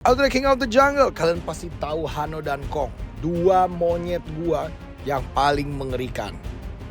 Outro King of the Jungle, kalian pasti tahu Hano dan Kong, dua monyet gua yang paling mengerikan.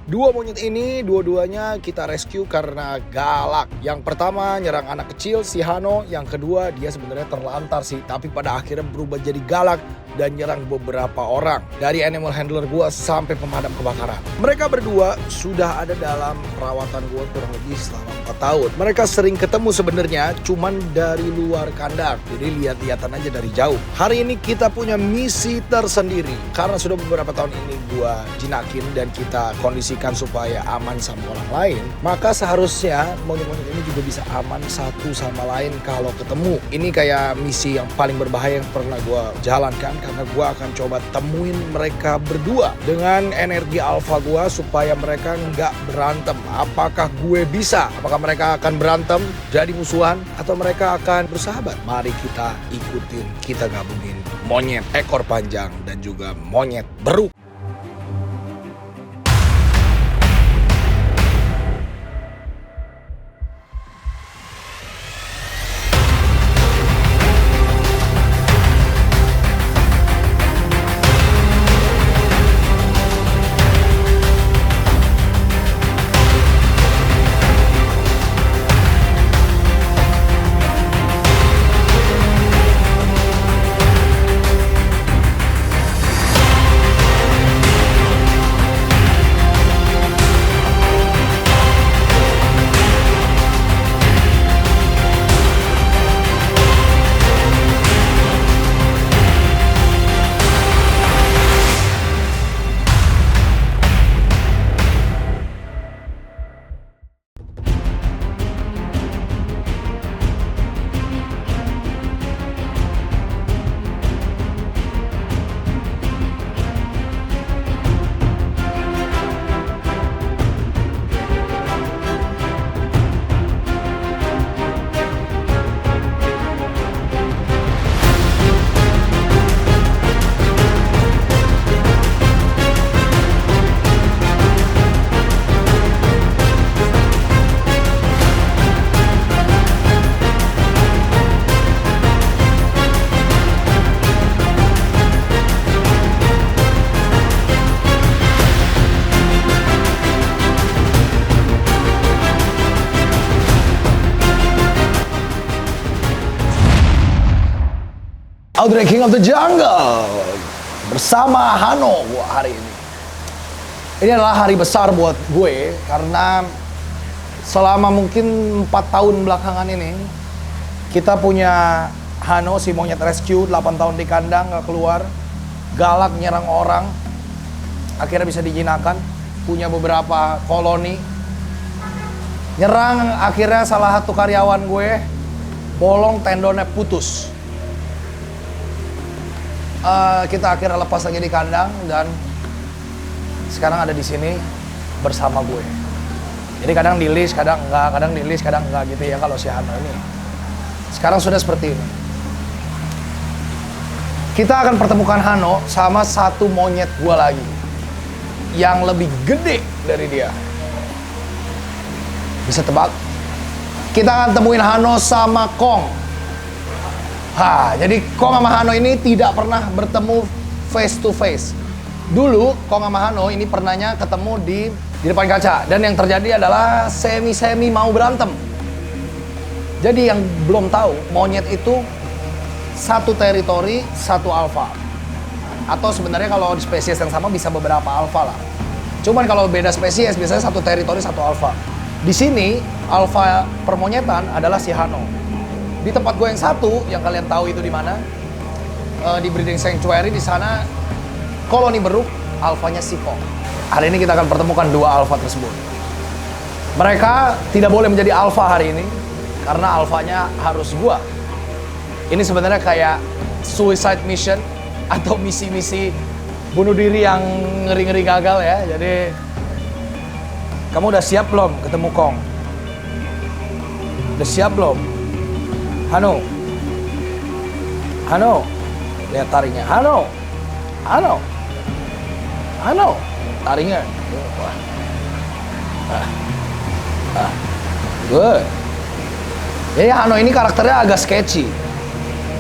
Dua monyet ini dua-duanya kita rescue karena galak. Yang pertama nyerang anak kecil si Hano, yang kedua dia sebenarnya terlantar sih, tapi pada akhirnya berubah jadi galak dan nyerang beberapa orang. Dari animal handler gua sampai pemadam kebakaran. Mereka berdua sudah ada dalam perawatan gua kurang lebih selama 4 tahun. Mereka sering ketemu sebenarnya, cuman dari luar kandang. Jadi lihat-lihatan aja dari jauh. Hari ini kita punya misi tersendiri. Karena sudah beberapa tahun ini gua jinakin dan kita kondisikan supaya aman sama orang lain. Maka seharusnya monyet-monyet ini juga bisa aman satu sama lain kalau ketemu. Ini kayak misi yang paling berbahaya yang pernah gua jalankan. Karena gue akan coba temuin mereka berdua dengan energi alfa gue supaya mereka nggak berantem. Apakah gue bisa? Apakah mereka akan berantem jadi musuhan atau mereka akan bersahabat? Mari kita ikutin, kita gabungin monyet ekor panjang dan juga monyet beruk. Outro King of the Jungle bersama Hano gua hari ini. Ini adalah hari besar buat gue karena selama mungkin 4 tahun belakangan ini kita punya Hano, si monyet rescue, 8 tahun di kandang gak keluar, galak nyerang orang, akhirnya bisa dijinakan, punya beberapa koloni, nyerang akhirnya salah satu karyawan gue, bolong tendonnya putus. Kita akhirnya lepas lagi di kandang dan sekarang ada di sini bersama gue. Jadi kadang di leash, kadang enggak, kadang di leash, kadang enggak gitu ya kalau si Hano ini. Sekarang sudah seperti ini. Kita akan pertemukan Hano sama satu monyet gue lagi yang lebih gede dari dia. Bisa tebak? Kita akan temuin Hano sama Kong. Jadi Kong sama Hano ini tidak pernah bertemu face to face. Dulu Kong sama Hano ini pernahnya ketemu di depan kaca. Dan yang terjadi adalah semi-semi mau berantem. Jadi yang belum tahu, monyet itu satu teritori, satu alfa. Atau sebenarnya kalau di spesies yang sama bisa beberapa alfa lah. Cuman kalau beda spesies biasanya satu teritori, satu alfa. Di sini alfa permonyetan adalah si Hano. Di tempat gue yang satu, yang kalian tahu itu di mana, di breeding sanctuary, di sana koloni beruk, alfanya si Kong. Hari ini kita akan pertemukan dua alfa tersebut. Mereka tidak boleh menjadi alfa hari ini karena alfanya harus gua. Ini sebenarnya kayak suicide mission atau misi-misi bunuh diri yang ngeri-ngeri gagal ya. Jadi kamu udah siap belum ketemu Kong? Udah siap belum? Hano, Hano, lihat taringnya. Hano, Hano, Hano, taringnya. Wah, good. Jadi Hano ini karakternya agak sketchy.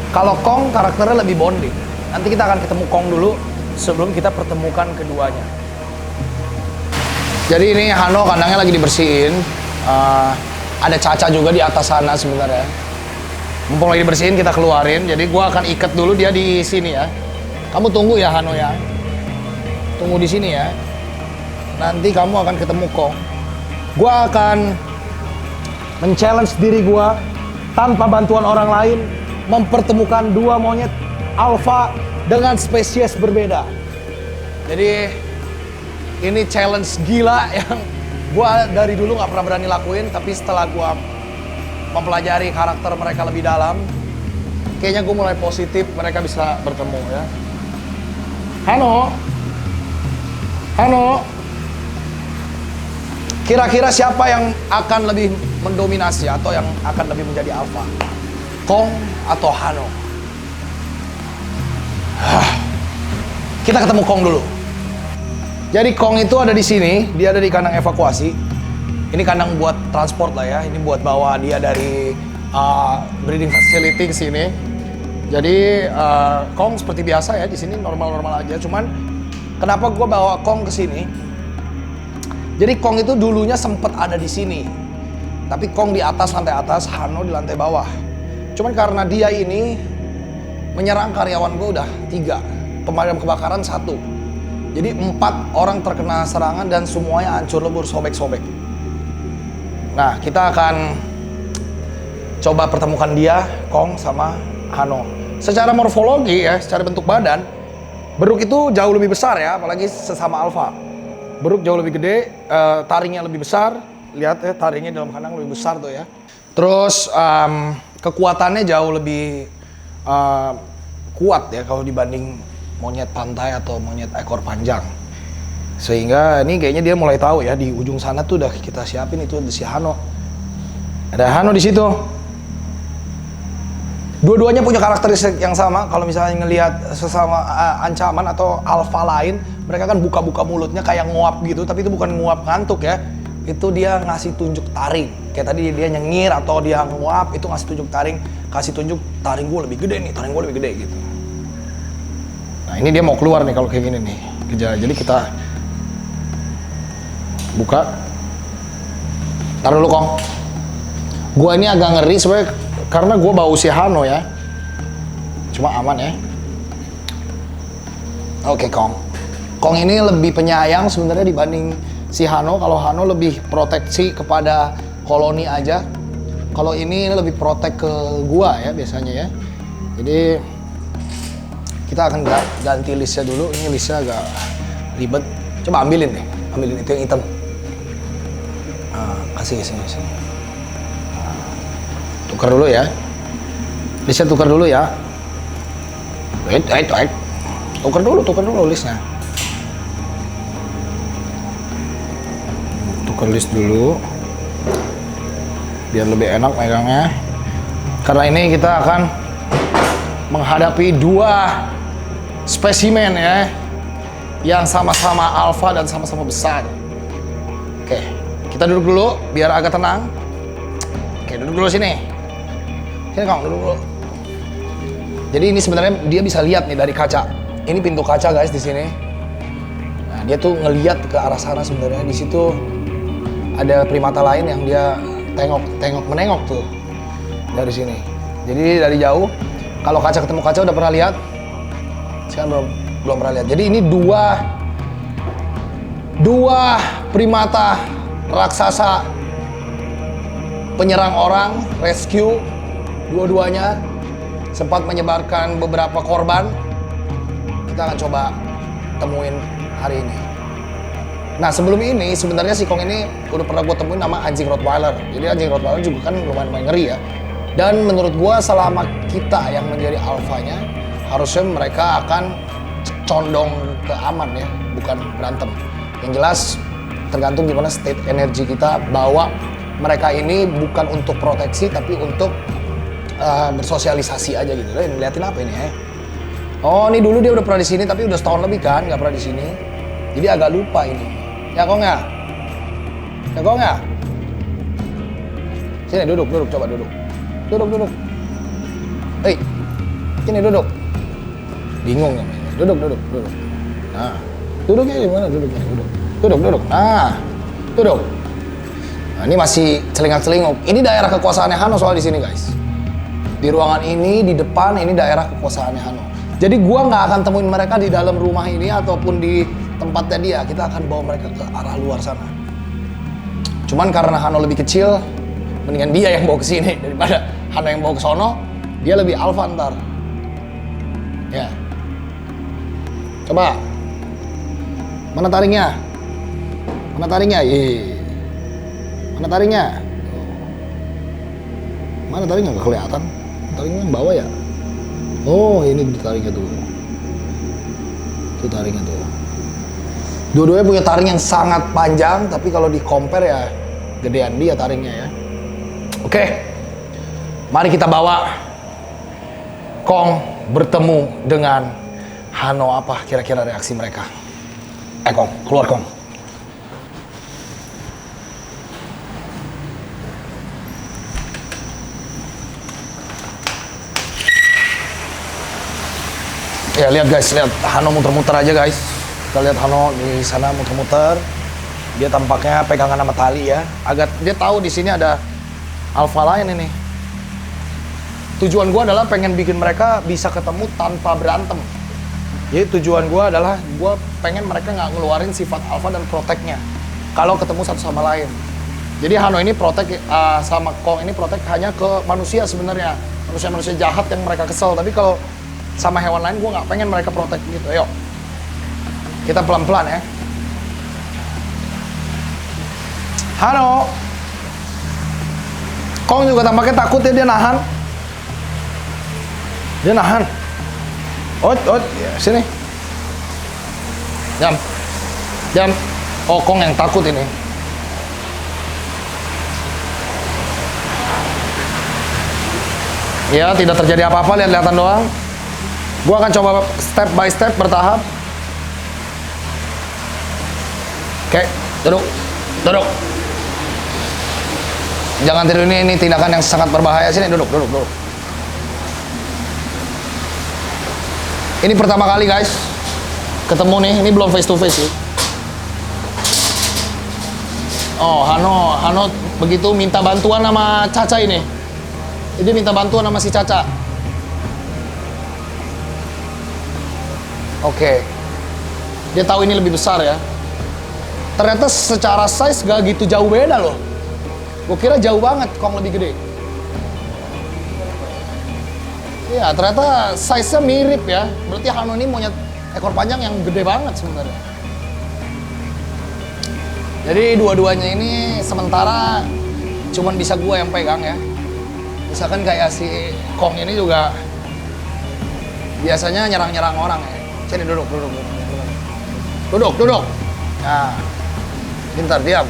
Kalau Kong karakternya lebih bonding. Nanti kita akan ketemu Kong dulu sebelum kita pertemukan keduanya. Jadi ini Hano kandangnya lagi dibersihin. Ada Caca juga di atas sana sebenarnya. Mumpung lagi dibersihin kita keluarin. Jadi gua akan ikat dulu dia di sini ya. Kamu tunggu ya Hano ya. Tunggu di sini ya. Nanti kamu akan ketemu Kong. Gua akan men-challenge diri gua tanpa bantuan orang lain mempertemukan dua monyet alfa dengan spesies berbeda. Jadi ini challenge gila yang gua dari dulu nggak pernah berani lakuin, tapi setelah gua mempelajari karakter mereka lebih dalam, kayaknya gua mulai positif mereka bisa bertemu ya. Hano, Hano, kira-kira siapa yang akan lebih mendominasi atau yang akan lebih menjadi alfa? Kong atau Hano? Kita ketemu Kong dulu. Jadi Kong itu ada di sini, dia ada di kandang evakuasi. Ini kandang buat transport lah ya. Ini buat bawa dia dari breeding facility ke sini. Jadi Kong seperti biasa ya di sini normal-normal aja. Cuman kenapa gue bawa Kong ke sini? Jadi Kong itu dulunya sempat ada di sini. Tapi Kong di atas lantai atas, Hano di lantai bawah. Cuman karena dia ini menyerang karyawan gue udah 3, pemadam kebakaran 1. Jadi 4 orang terkena serangan dan semuanya hancur lebur, sobek-sobek. Nah, kita akan coba pertemukan dia, Kong sama Hano. Secara morfologi ya, secara bentuk badan, beruk itu jauh lebih besar ya, apalagi sesama alfa. Beruk jauh lebih gede, taringnya lebih besar. Lihat ya, taringnya dalam kandang lebih besar tuh ya. Terus kekuatannya jauh lebih kuat ya kalau dibanding monyet pantai atau monyet ekor panjang. Sehingga ini kayaknya dia mulai tahu ya, di ujung sana tuh udah kita siapin itu ada si Hano. Ada Hano di situ. Dua-duanya punya karakteristik yang sama. Kalau misalnya ngelihat sesama ancaman atau alfa lain, mereka kan buka-buka mulutnya kayak nguap gitu, tapi itu bukan nguap ngantuk ya. Itu dia ngasih tunjuk taring. Kayak tadi dia nyengir atau dia nguap, itu ngasih tunjuk taring, kasih tunjuk taring gue lebih gede nih, taring gue lebih gede gitu. Nah, ini dia mau keluar nih kalau kayak gini nih. Jadi kita buka. Taruh dulu Kong. Gua ini agak ngeri sebenarnya karena gue bau si Hano ya. Cuma aman ya. Oke Kong. Kong ini lebih penyayang sebenarnya dibanding si Hano. Kalau Hano lebih proteksi kepada koloni aja. Kalau ini lebih protek ke gua ya biasanya ya. Jadi kita akan ganti listnya dulu. Ini listnya agak ribet. Coba ambilin deh. Ambilin itu yang hitam. Kasih sini. Tukar dulu ya. Listnya tukar dulu ya. Wait. Tukar dulu listnya. Tukar list dulu. Biar lebih enak megangnya. Karena ini kita akan menghadapi 2 spesimen ya. Yang sama-sama alfa dan sama-sama besar. Oke, kita duduk dulu biar agak tenang. Oke, duduk dulu sini. Sini Kang, duduk dulu. Jadi ini sebenarnya dia bisa lihat nih dari kaca. Ini pintu kaca guys di sini. Nah, dia tuh ngelihat ke arah sana sebenarnya. Di situ ada primata lain yang dia menengok tuh dari sini. Jadi dari jauh, kalau kaca ketemu kaca udah pernah lihat. Sekarang belum pernah lihat. Jadi ini dua primata raksasa penyerang orang, rescue. Dua-duanya sempat menyebarkan beberapa korban. Kita akan coba temuin hari ini. Nah sebelum ini sebenarnya si Kong ini udah pernah gue temuin nama anjing Rottweiler. Jadi anjing Rottweiler juga kan lumayan ngeri ya. Dan menurut gue selama kita yang menjadi alfanya, harusnya mereka akan condong ke aman ya, bukan berantem. Yang jelas tergantung gimana state energi kita, bahwa mereka ini bukan untuk proteksi tapi untuk bersosialisasi aja gitu. Liatin apa ini ya? Oh ini dulu dia udah pernah di sini tapi udah setahun lebih kan nggak pernah di sini. Jadi agak lupa ini. Ya Kong ya? Ya Kong ya? Sini duduk, coba duduk. Duduk. Sini duduk. Bingung ya. Duduk. Nah, duduknya di mana duduknya? Duduk. Nah, duduk. Nah, ini masih celingak-celinguk. Ini daerah kekuasaannya Hano soal di sini, guys. Di ruangan ini, di depan ini daerah kekuasaannya Hano. Jadi gua nggak akan temuin mereka di dalam rumah ini ataupun di tempatnya dia. Kita akan bawa mereka ke arah luar sana. Cuman karena Hano lebih kecil, mendingan dia yang bawa ke sini daripada Hano yang bawa ke sono. Dia lebih alfa ntar. Ya. Coba. Mana taringnya? Mana taringnya? Mana taringnya? Mana taringnya? Nggak kelihatan. Taringnya yang bawah ya? Oh, ini taringnya tuh. Itu taringnya tuh. Dua-duanya punya taring yang sangat panjang, tapi kalau di compare ya gedean dia taringnya ya. Oke. Mari kita bawa Kong bertemu dengan Hano. Apa kira-kira reaksi mereka? Kong, keluar Kong. Ya lihat guys, lihat Hano muter-muter aja guys. Kita lihat Hano di sana muter-muter. Dia tampaknya pegangan sama tali ya. Agak dia tahu di sini ada alfa lain ini. Tujuan gua adalah pengen bikin mereka bisa ketemu tanpa berantem. Jadi tujuan gua adalah gua pengen mereka nggak ngeluarin sifat alfa dan proteknya kalau ketemu satu sama lain. Jadi Hano ini protek sama Kong ini protek hanya ke manusia sebenarnya. Manusia-manusia jahat yang mereka kesel. Tapi kalau sama hewan lain gue nggak pengen mereka protek gitu. Ayo kita pelan-pelan ya. Hano, Kong juga tampaknya takut ya, dia nahan. Ya, sini. Jam. Oh, Kong yang takut ini. Ya, tidak terjadi apa-apa, lihat-lihatan doang. Gua akan coba step by step bertahap. Oke, duduk. Jangan tidur, ini tindakan yang sangat berbahaya. Sini duduk. Ini pertama kali guys ketemu nih, ini belum face to face sih. Oh, Hano begitu minta bantuan sama Caca ini. Dia minta bantuan sama si Caca. Oke. Dia tahu ini lebih besar ya. Ternyata secara size gak gitu jauh beda loh. Gue kira jauh banget Kong lebih gede. Iya, ternyata size-nya mirip ya. Berarti Hano ini monyet ekor panjang yang gede banget sebenarnya. Jadi dua-duanya ini sementara cuman bisa gue yang pegang ya. Misalkan kayak si Kong ini juga biasanya nyerang-nyerang orang ya. Sini duduk. Nah, pintar, diam.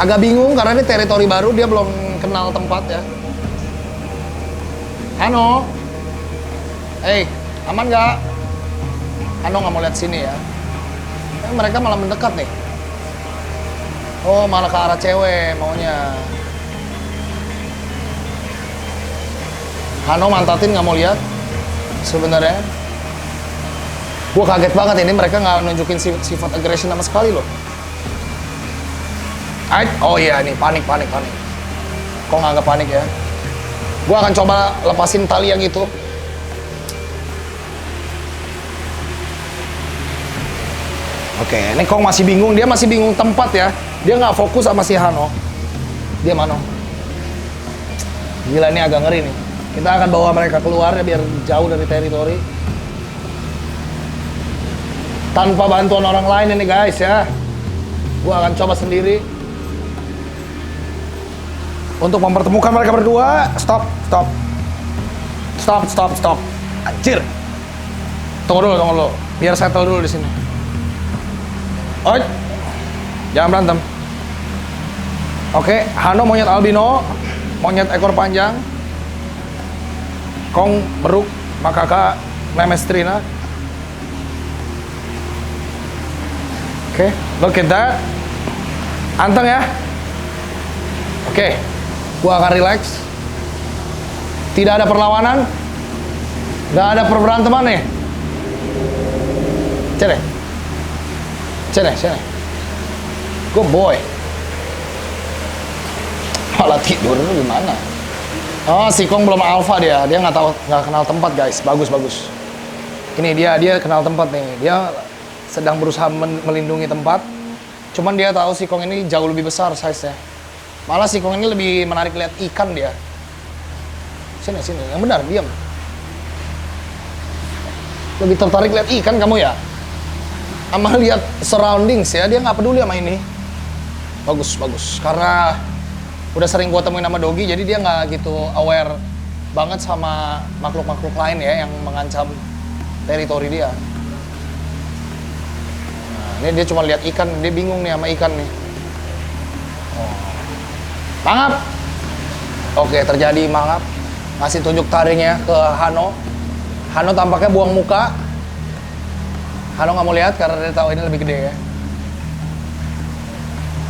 Agak bingung karena ini teritori baru, dia belum kenal tempat ya. Hano, aman nggak? Hano nggak mau lihat sini ya. Mereka malah mendekat nih. Oh, malah ke arah cewek maunya. Hano mantatin nggak mau lihat sebenarnya. Gue kaget banget ini mereka nggak nunjukin sifat aggression sama sekali loh. Oh iya nih panik. Kok nggak panik ya? Gue akan coba lepasin tali yang itu. Oke, ini Kong masih bingung. Dia masih bingung tempat ya. Dia nggak fokus sama si Hano. Dia mana? Gila, ini agak ngeri nih. Kita akan bawa mereka keluar ya biar jauh dari teritori. Tanpa bantuan orang lain ini guys ya. Gua akan coba sendiri untuk mempertemukan mereka berdua. Stop. Anjir. Tunggu dulu. Biar settle dulu di sini. Oi. Jangan berantem. Oke, Hano monyet albino, monyet ekor panjang. Kong beruk, makaka memestrina. Oke, look at that. Anteng ya. Oke, gua akan relax. Tidak ada perlawanan. Nggak ada perberanteman nih. Sini. Sini. Good boy. Malah tidur lu gimana? Oh, si Kong belum alpha dia. Dia nggak kenal tempat, guys. Bagus. Ini dia kenal tempat nih. Dia sedang berusaha melindungi tempat. Cuman dia tahu si Kong ini jauh lebih besar size-nya. Malah si Kong ini lebih menarik lihat ikan dia. Sini. Yang benar, diam. Lebih tertarik lihat ikan kamu ya? Sama lihat surroundings ya. Dia nggak peduli sama ini. Bagus. Karena udah sering gua temuin sama Dogi, jadi dia nggak gitu aware banget sama makhluk-makhluk lain ya yang mengancam teritori dia. Nah, ini dia cuma lihat ikan, dia bingung nih sama ikan nih. Oh. Mangap. Oke, terjadi mangap. Ngasih tunjuk taringnya ke Hano. Hano tampaknya buang muka. Hano nggak mau lihat karena dia tahu ini lebih gede ya.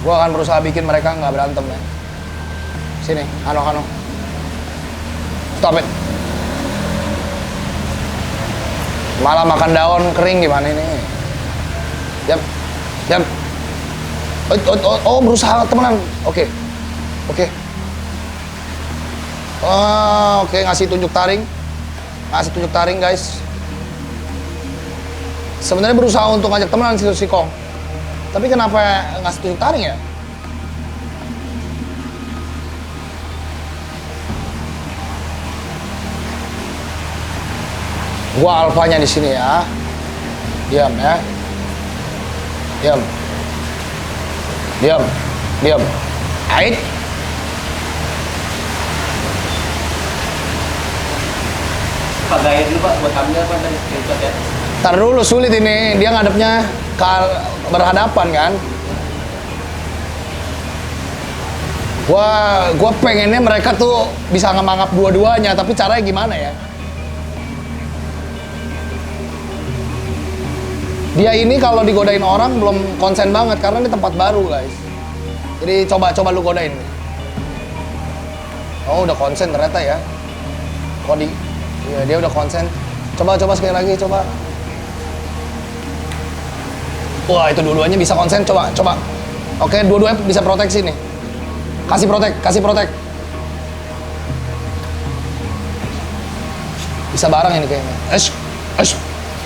Gua akan berusaha bikin mereka nggak berantem ya. Sini, Hano. Stop it. Malah makan daun kering gimana ini? Jam. Oh, berusaha temenan. Oke. Oh, oke, ngasih tunjuk taring. Guys. Sebenarnya berusaha untuk ngajak temenan si Kong. Tapi kenapa ngasih tunjuk taring ya? Gua alfanya di sini ya. Diam ya. Diam. Ait. Pak gaya dulu Pak, buat ambil apa dari screenshot ya? Ntar dulu sulit ini, dia ngadepnya berhadapan kan. Gua pengennya mereka tuh bisa ngemangap dua-duanya, tapi caranya gimana ya? Dia ini kalau digodain orang belum konsen banget karena ini tempat baru, guys. Jadi coba lu godain. Oh, udah konsen ternyata ya. Iya, dia udah konsen. Coba sekali lagi, coba. Wah, itu dua-duanya bisa konsen, coba. Oke, dua-duanya bisa proteksi nih. Kasih protek. Bisa bareng ini kayaknya.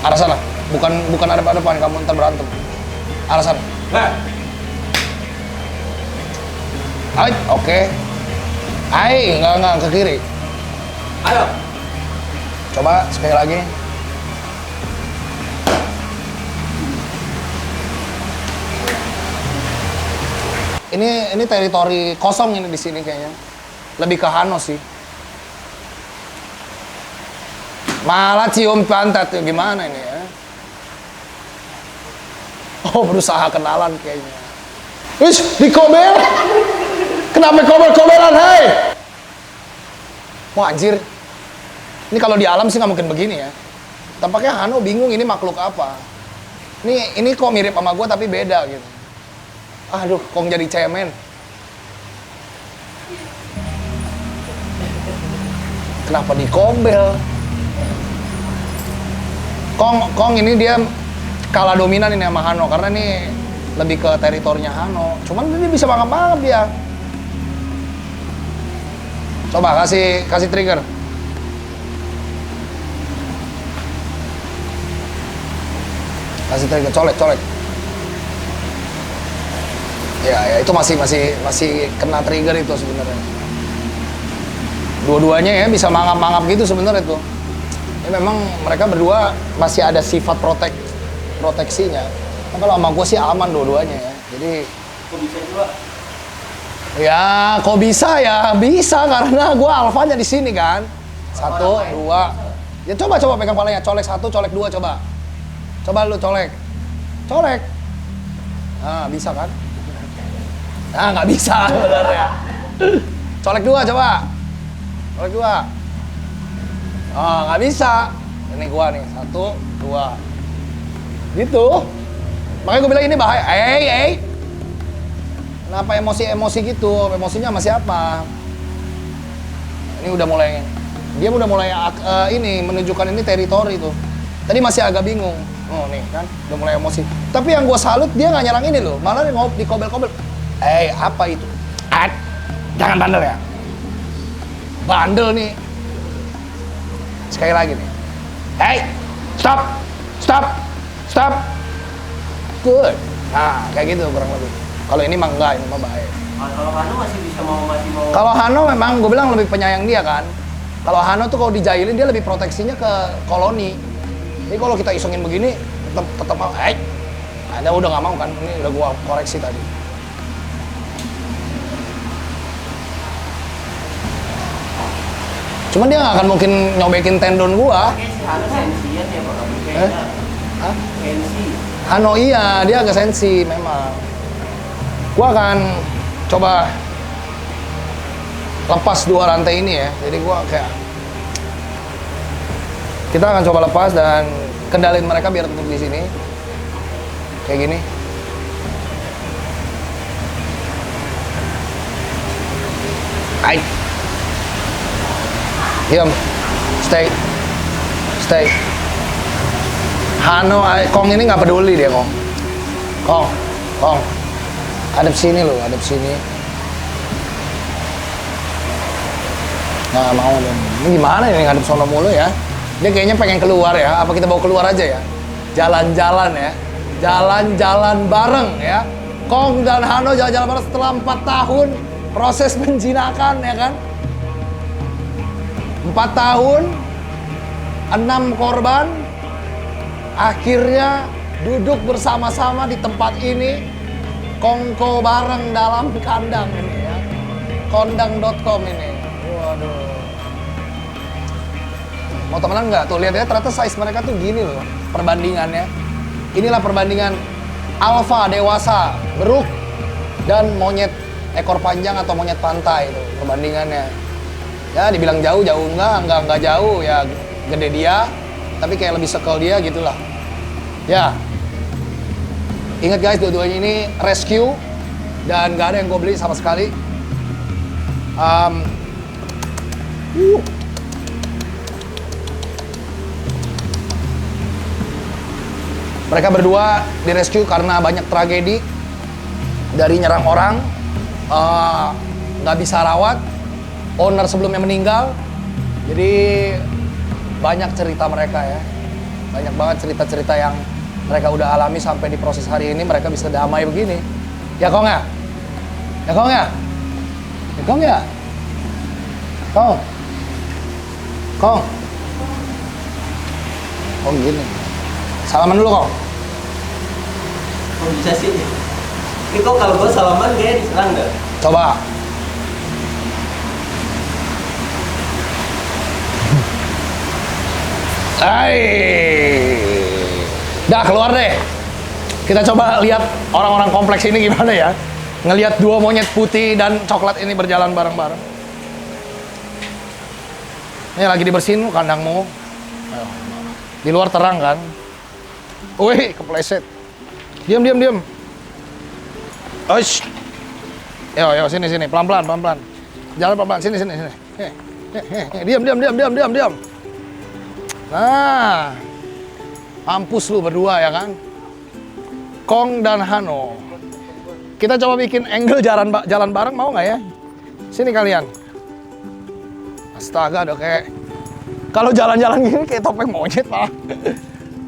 Arah sana. Bukan hadap-hadapan, kamu ntar berantem. Arah sana. Oke. Enggak ke kiri. Ayo. Coba sekali lagi. Ini teritori kosong ini di sini kayaknya. Lebih ke Hano sih. Malah cium pantat tuh gimana ini ya? Oh, berusaha kenalan kayaknya. Dikobel. Kenapa kobel-kobelan, hai? Wah, anjir. Ini kalau di alam sih nggak mungkin begini ya. Tampaknya Hano bingung ini makhluk apa. Ini kok mirip sama gue tapi beda gitu. Aduh, Kong jadi cemen. Kenapa dikobel? Kong ini dia kalah dominan ini sama Hano karena ini lebih ke teritorinya Hano. Cuman dia bisa mangap-mangap dia. Coba kasih trigger. Kasih trigger, colek. Ya itu masih kena trigger itu sebenarnya. Dua-duanya ya bisa mangap-mangap gitu sebenarnya tuh. Ini memang mereka berdua masih ada sifat proteksinya. Nah, kalau sama gue sih aman dua-duanya ya. Jadi Kok bisa juga? ya kok bisa ya? Bisa karena gue alfanya di sini kan. 1, 2. Ya coba pegang palanya. Colek 1, colek 2 coba. Coba lu colek. Nah, bisa kan? Nah, nggak bisa sebenarnya. Colek 2 coba. Colek 2. Oh, nggak bisa. Ini gua nih, 1, 2. Gitu. Makanya gua bilang ini bahaya. Kenapa emosi gitu? Emosinya sama siapa? Ini udah mulai Dia udah mulai ini menunjukkan ini teritori tuh. Tadi masih agak bingung. Oh nih kan, udah mulai emosi. Tapi yang gue salut dia nggak nyerang ini loh, malah dikobel-kobel. Apa itu? Jangan bandel ya. Bandel nih. Sekali lagi nih. Stop. Good. Nah, kayak gitu kurang lebih. Kalau ini mah enggak, ini mah baik. Kalau Hano masih mau. Kalau Hano memang gue bilang lebih penyayang dia kan. Kalau Hano tuh kalau dijailin dia lebih proteksinya ke koloni. Jadi kalau kita isengin begini, tetap Anda udah nggak mau kan? Ini udah gua koreksi tadi. Cuman dia nggak akan mungkin nyobekin tendon gua. Kayak si Hano sensian ya Pak, kayaknya. Sensi. Hano iya, dia agak sensi memang. Gua akan coba lepas 2 rantai ini ya. Jadi gua kayak kita akan coba lepas dan kendalin mereka biar tetap di sini. Kayak gini. Diam. Stay. Hano, Kong ini nggak peduli dia, Kong. Kong. Hadap sini loh, hadap sini. Nah, mau dong. Ini gimana ini ngadep sono mulu ya? Dia kayaknya pengen keluar ya. Apa kita bawa keluar aja ya? Jalan-jalan ya. Jalan-jalan bareng ya. Kong dan Hano jalan-jalan bareng setelah 4 tahun proses penjinakan ya kan? 4 tahun, 6 korban, akhirnya duduk bersama-sama di tempat ini, kongko bareng dalam kandang ini ya. Kondang.com ini. Waduh. Mau temenan nggak? Tuh lihat ya, ternyata size mereka tuh gini loh perbandingannya. Inilah perbandingan alfa dewasa, beruk, dan monyet ekor panjang atau monyet pantai itu perbandingannya. Ya dibilang jauh enggak jauh ya, gede dia, tapi kayak lebih sekal dia gitulah. Ya, ingat guys, dua-duanya ini rescue dan nggak ada yang gue beli sama sekali. Mereka berdua direscue karena banyak tragedi dari nyerang orang, nggak bisa rawat, owner sebelumnya meninggal, jadi banyak cerita mereka ya, banyak banget cerita-cerita yang mereka udah alami sampai di proses hari ini mereka bisa damai begini. Ya Kong ya? Ya Kong ya? Ya Kong ya? Kong? Oh gini. Salaman dulu Kong. Kok bisa sih? Ini kok kalau gue salaman kayaknya diserang nggak? Coba. Dah keluar deh. Kita coba lihat orang-orang kompleks ini gimana ya. Ngelihat 2 monyet putih dan coklat ini berjalan bareng-bareng. Ini lagi dibersihin kandangmu. Ayo. Di luar terang kan. Wih, kepleset. Diam. Oish. Yo, sini. Pelan-pelan. Jalan pelan-pelan. Sini. Diam. Nah. Mampus lu berdua ya kan. Kong dan Hano. Kita coba bikin angle jalan bareng, mau nggak ya? Sini kalian. Astaga, udah kayak kalau jalan-jalan gini kayak topeng monyet malah.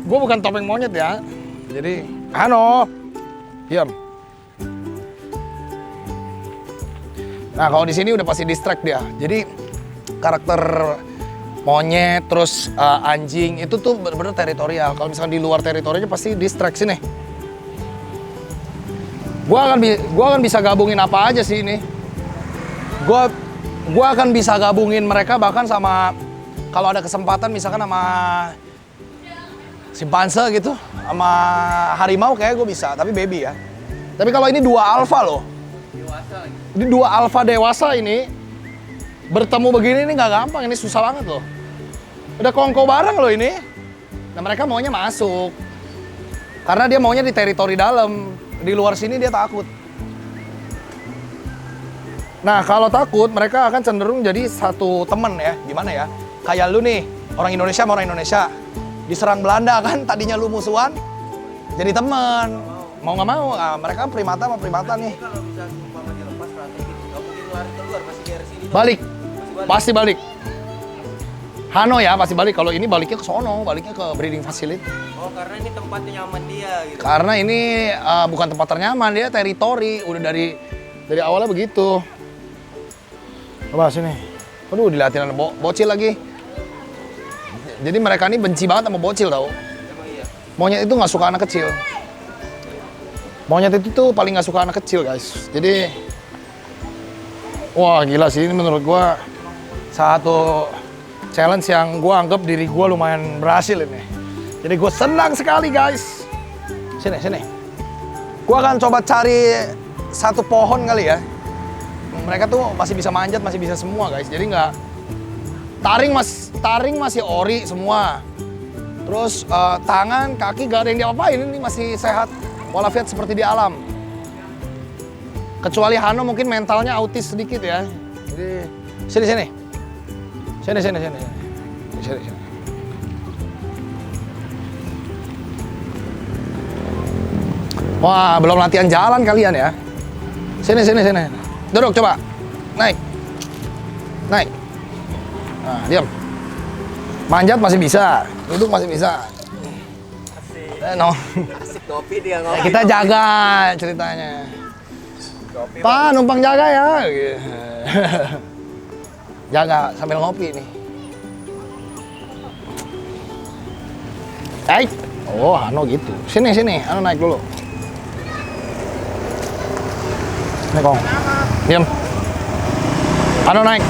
Gue bukan topeng monyet ya. Jadi, Hano, diam. Nah, kalau di sini udah pasti distract dia. Jadi karakter monyet terus anjing itu tuh bener-bener teritorial. Kalau misalkan di luar teritorinya pasti distract sini. Gua akan bisa gabungin apa aja sih ini. Gua akan bisa gabungin mereka bahkan sama kalau ada kesempatan misalkan sama simpanse gitu, sama harimau kayak gue bisa, tapi baby ya. Tapi kalau ini 2 alfa loh. Dewasa lagi. Ini 2 alfa dewasa ini bertemu begini ini nggak gampang, ini susah banget loh. Udah kongko bareng loh ini. Nah mereka maunya masuk. Karena dia maunya di teritori dalam. Di luar sini dia takut. Nah kalau takut mereka akan cenderung jadi satu temen ya. Gimana ya? kayak lu nih, orang Indonesia sama orang Indonesia diserang Belanda kan, tadinya lu musuhan jadi teman. Mau nggak mau, mereka primata sama primata nih. Kalau bisa umpamanya lepas rantai gitu, nggak mungkin lari keluar, pasti dari sini. Balik, pasti balik. Hano ya pasti balik. Kalau ini baliknya ke sono, baliknya ke breeding facility. Oh, karena ini tempatnya nyaman dia gitu. Karena ini bukan tempat ternyaman, dia teritori. Udah dari awalnya begitu. Coba sini. Aduh, dilihatin ada bocil lagi. Jadi mereka ini benci banget sama bocil tau. Emang iya. Monyet itu nggak suka anak kecil. Monyet itu tuh paling nggak suka anak kecil guys. Jadi, wah gila sih ini menurut gua satu challenge yang gua anggap diri gua lumayan berhasil ini. Jadi gua senang sekali guys. Sini. Gua akan coba cari satu pohon kali ya. Mereka tuh masih bisa manjat, masih bisa semua guys. Jadi nggak taring masih ori semua. Terus tangan, kaki gak ada yang diapa-apain, ini masih sehat. Walafiat seperti di alam. Kecuali Hano mungkin mentalnya autis sedikit ya. Jadi sini. Wah, belum latihan jalan kalian ya. Sini. Duduk coba. Naik. Nah, diam. Manjat masih bisa, duduk masih bisa. No. Asik kopi dia ngopi. Kita jaga ceritanya. Kopi. Pak, numpang jaga ya. Jaga sambil ngopi nih. Oh, Hano gitu. Sini, Hano naik dulu. Nih, Kong. Diam. Hano naik.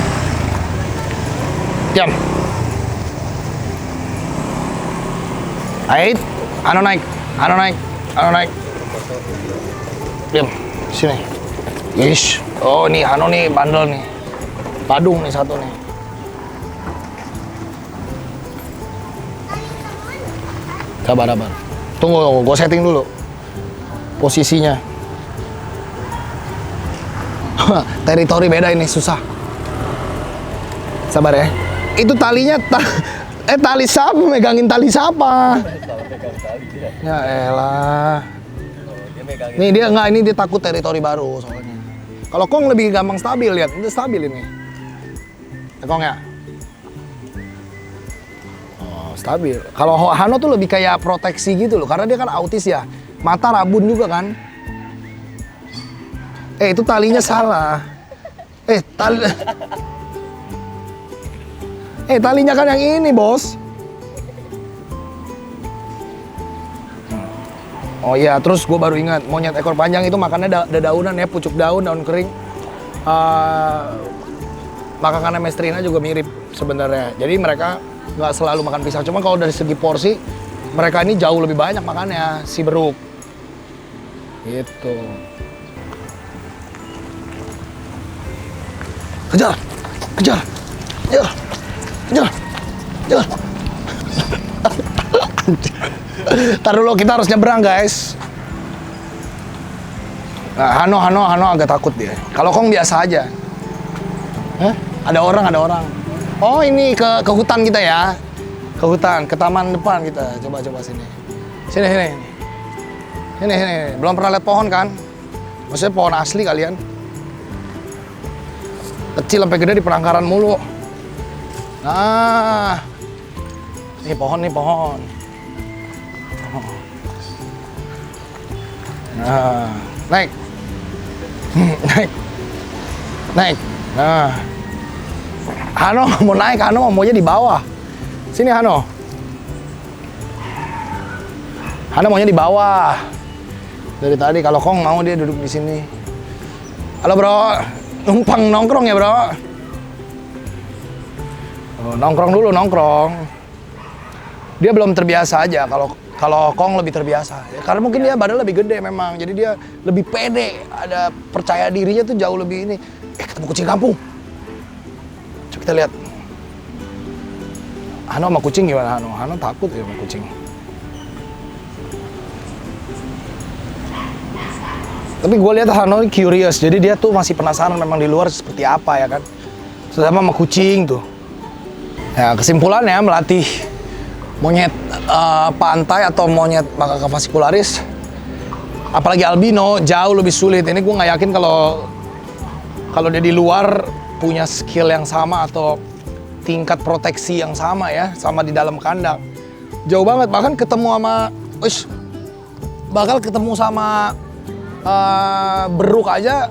Diam. Hano naik. Diam. Sini. Yes. Oh, nih Hano nih bandel nih. Padung nih satu nih. Sabar. Tunggu, gue setting dulu posisinya. Teritori beda ini, susah. Sabar ya. Itu talinya, tali siapa? Megangin tali siapa? Ya elah. Nih dia nggak, ini dia takut teritori baru soalnya. Kalau Kong lebih gampang stabil, lihat, itu stabil ini. Ya, Kong ya. Stabil. Kalau Hano tuh lebih kayak proteksi gitu loh, karena dia kan autis ya. Mata rabun juga kan. Itu talinya salah. Talinya kan yang ini, Bos. Oh iya, terus gue baru ingat, monyet ekor panjang itu makannya dedaunan ya, pucuk daun kering. Makanan mestrina juga mirip sebenarnya. Jadi mereka nggak selalu makan pisang, cuma kalau dari segi porsi mereka ini jauh lebih banyak makannya si beruk gitu. Kejar. Ntar dulu, kita harus nyebrang guys. Nah, Hano agak takut dia. Kalau Kong biasa aja. Ada orang. Oh, ini ke hutan kita ya. Ke hutan, ke taman depan kita. Coba sini. Sini. Belum pernah lihat pohon kan? Maksudnya pohon asli kalian. Kecil sampai gede di penangkaran mulu. Nah. Ini pohon. Nah, naik. Nah. Hano mau naik, maunya di bawah. Sini Hano maunya di bawah. Dari tadi kalau Kong mau dia duduk di sini. Halo bro, numpang nongkrong ya bro. Nongkrong dulu. Dia belum terbiasa aja. Kalau Kong lebih terbiasa. Ya, karena mungkin dia badan lebih gede memang. Jadi dia lebih pede. Ada percaya dirinya tuh jauh lebih ini. Ketemu kucing kampung. Coba kita lihat. Hano sama kucing gimana Hano? Hano takut ya sama kucing. Tapi gue lihat Hano curious. Jadi dia tuh masih penasaran memang di luar seperti apa ya kan. Sama kucing tuh. Ya, kesimpulannya melatih monyet pantai atau monyet macaca fascicularis, apalagi albino, jauh lebih sulit. Ini gue nggak yakin kalau dia di luar punya skill yang sama atau tingkat proteksi yang sama ya, sama di dalam kandang. Jauh banget, bahkan ketemu sama beruk aja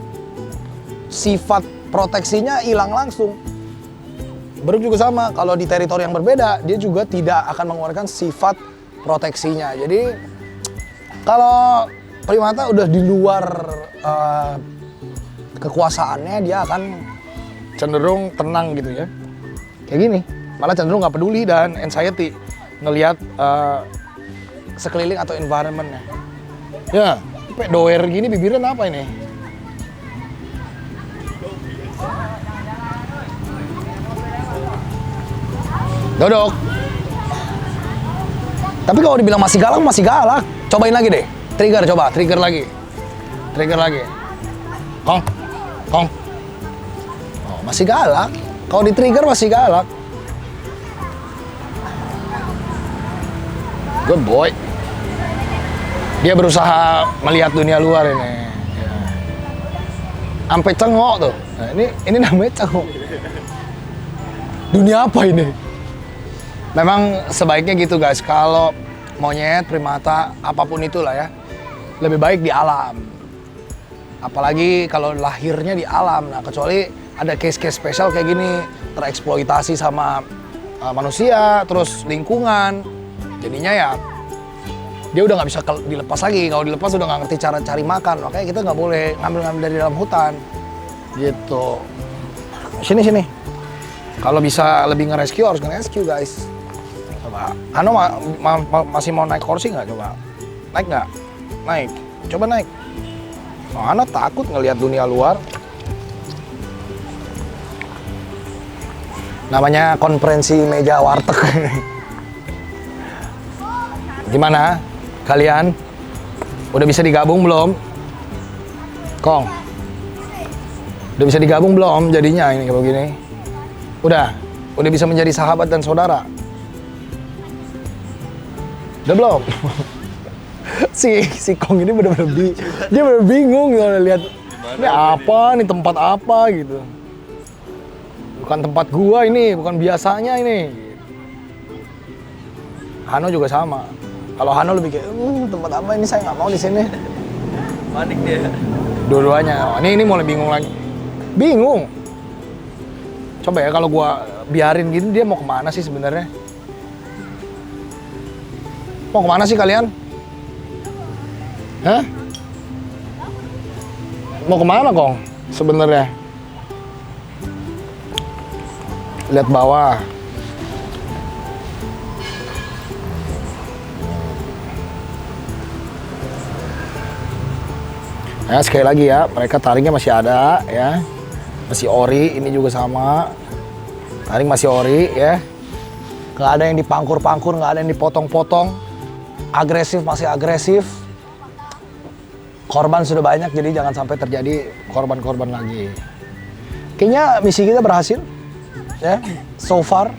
sifat proteksinya hilang langsung. Beruk juga sama, kalau di teritori yang berbeda dia juga tidak akan mengeluarkan sifat proteksinya. Jadi kalau primata udah di luar kekuasaannya, dia akan cenderung tenang gitu ya. Kayak gini, malah cenderung nggak peduli dan anxiety ngelihat sekeliling atau environment-nya. Ya, kayak doer gini bibirnya apa ini? Dodok. Tapi kalau dibilang masih galak, masih galak. Cobain lagi deh. Trigger lagi. Kong. Oh, masih galak. Kalau di trigger masih galak. Good boy. Dia berusaha melihat dunia luar ini. Ya. Sampai cengok tuh. Nah, ini namanya cengok. Dunia apa ini? Memang sebaiknya gitu guys, kalau monyet, primata, apapun itulah ya, lebih baik di alam. Apalagi kalau lahirnya di alam. Nah, kecuali ada case-case spesial kayak gini, tereksploitasi sama manusia, terus lingkungan. Jadinya ya, dia udah nggak bisa dilepas lagi. Kalau dilepas udah nggak ngerti cara cari makan. Makanya kita nggak boleh ngambil dari dalam hutan. Gitu. Sini. Kalau bisa lebih nge-rescue, harus nge-rescue guys. Coba. Hano masih mau naik kursi nggak coba? Naik nggak? Naik. Coba naik. Oh, Hano takut ngelihat dunia luar. Namanya konferensi meja warteg. Gimana? Kalian? Udah bisa digabung belum? Kong? Udah bisa digabung belum jadinya ini kayak begini? Udah bisa menjadi sahabat dan saudara? Udah belum? si Kong ini bener-bener dia bener bingung gitu lihat ini apa nih, tempat apa gitu. Bukan tempat gua ini, bukan biasanya ini. Hano juga sama. Kalau Hano lebih kayak tempat apa ini, saya nggak mau di sini. Panik dia. Dua-duanya. Ini mulai bingung lagi. Bingung. Coba ya kalau gua biarin gini, dia mau kemana sih sebenarnya? Mau kemana sih kalian? Hah? Mau kemana Kong sebenarnya? Lihat bawah. Ya, sekali lagi ya, mereka taringnya masih ada ya. Masih ori, ini juga sama. Taring masih ori ya. Nggak ada yang dipangkur-pangkur, nggak ada yang dipotong-potong. Agresif, masih agresif. Korban sudah banyak, jadi jangan sampai terjadi korban-korban lagi. Kayaknya misi kita berhasil ya. So far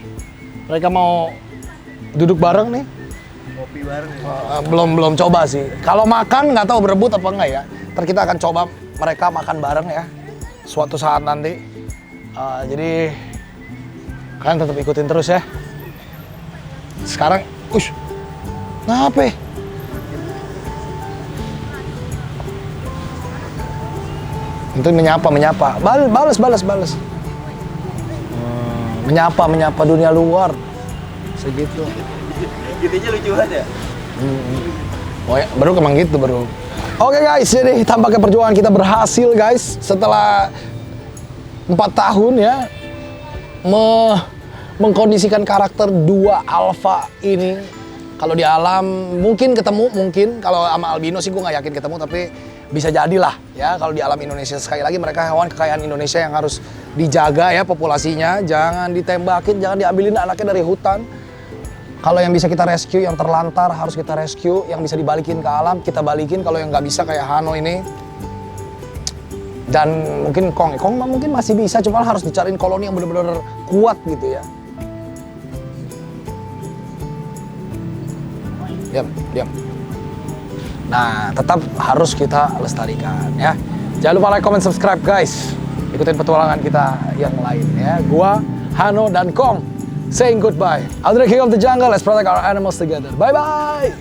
mereka mau duduk bareng nih. Kopi bareng ya? Belum coba sih. Kalau makan nggak tahu berebut apa enggak ya. Ntar kita akan coba mereka makan bareng ya suatu saat nanti. Jadi kalian tetap ikutin terus ya. Sekarang, kenapa? Itu menyapa. Balas. Menyapa dunia luar. Segitu. Gitunya lucu aja. Oh ya, baru emang gitu baru. Oke guys, jadi tampaknya perjuangan kita berhasil guys. Setelah 4 tahun ya mengkondisikan karakter 2 alpha ini. Kalau di alam mungkin ketemu, kalau sama albino sih gue nggak yakin ketemu, tapi bisa jadilah ya. Kalau di alam Indonesia, sekali lagi mereka hewan kekayaan Indonesia yang harus dijaga ya populasinya. Jangan ditembakin, jangan diambilin anaknya dari hutan. Kalau yang bisa kita rescue, yang terlantar harus kita rescue. Yang bisa dibalikin ke alam, kita balikin. Kalau yang nggak bisa kayak Hano ini. Dan mungkin Kong mungkin masih bisa, cuma harus dicariin koloni yang benar-benar kuat gitu ya. Diam. Nah, tetap harus kita lestarikan ya. Jangan lupa like, comment, subscribe guys. Ikutin petualangan kita yang lain ya. Gua, Hano, dan Kong saying goodbye. Audrey King of the Jungle, let's protect our animals together. Bye-bye!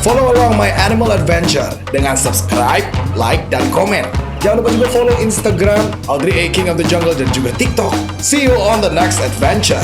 Follow along my animal adventure dengan subscribe, like, dan komen. Jangan lupa juga follow Instagram Audrey A King of the Jungle dan juga TikTok. See you on the next adventure.